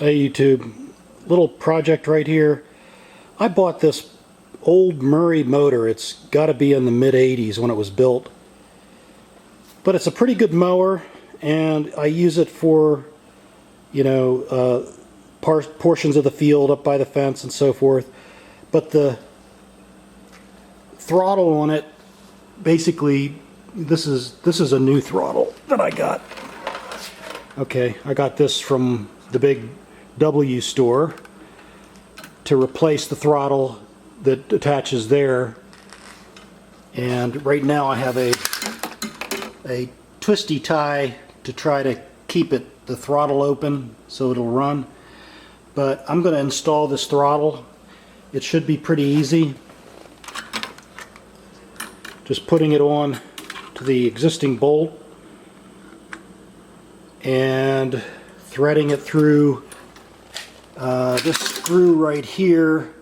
Hey YouTube, little project right here. I bought this old Murray motor. It's got to be in the mid-80s when it was built. But it's a pretty good mower, and I use it for, you know, portions of the field up by the fence and so forth. But the throttle on it, basically, this is a new throttle that I got. Okay, I got this from the big W store to replace the throttle that attaches there. And right now I have a twisty tie to try to keep the throttle open so it'll run. But I'm going to install this throttle. It should be pretty easy. Just putting it on to the existing bolt and threading it through. This screw right here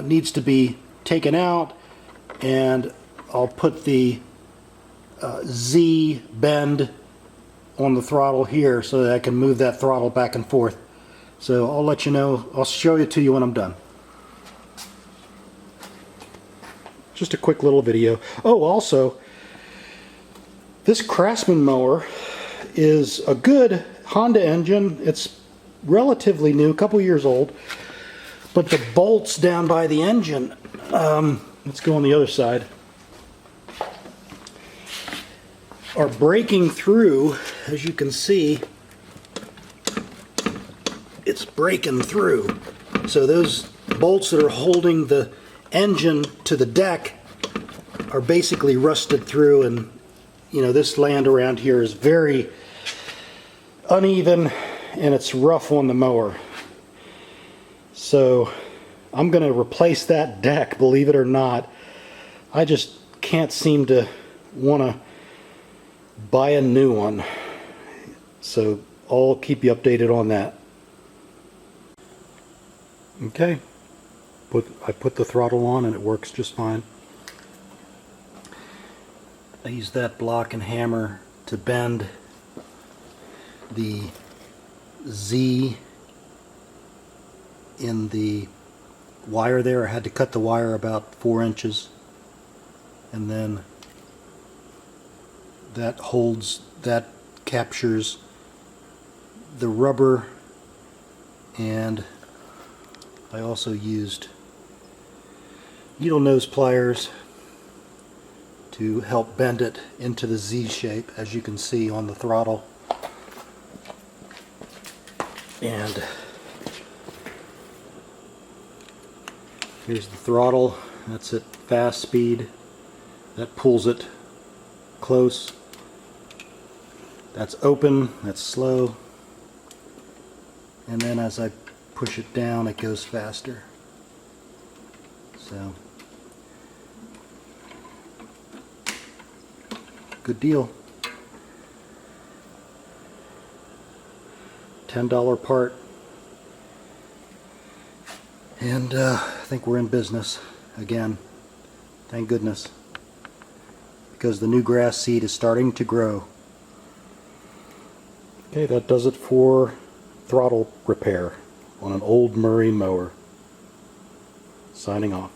needs to be taken out, and I'll put the Z bend on the throttle here so that I can move that throttle back and forth. So I'll let you know, I'll show it to you when I'm done. Just a quick little video. Oh, also, this Craftsman mower is a good Honda engine. It's relatively new, a couple years old, but the bolts down by the engine, let's go on the other side, are breaking through. As you can see, it's breaking through. So those bolts that are holding the engine to the deck are basically rusted through, and you know, this land around here is very uneven and it's rough on the mower. So I'm going to replace that deck, believe it or not. I just can't seem to want to buy a new one. So I'll keep you updated on that. Okay, I put the throttle on and it works just fine. I use that block and hammer to bend the Z in the wire there. I had to cut the wire about 4 inches, and then that captures the rubber, and I also used needle nose pliers to help bend it into the Z shape, as you can see on the throttle. And here's the throttle. That's at fast speed. That pulls it close. That's open. That's slow. And then as I push it down, it goes faster. So, good deal. $10 part, and I think we're in business again. Thank goodness, because the new grass seed is starting to grow. Okay, that does it for throttle repair on an old Murray mower. Signing off.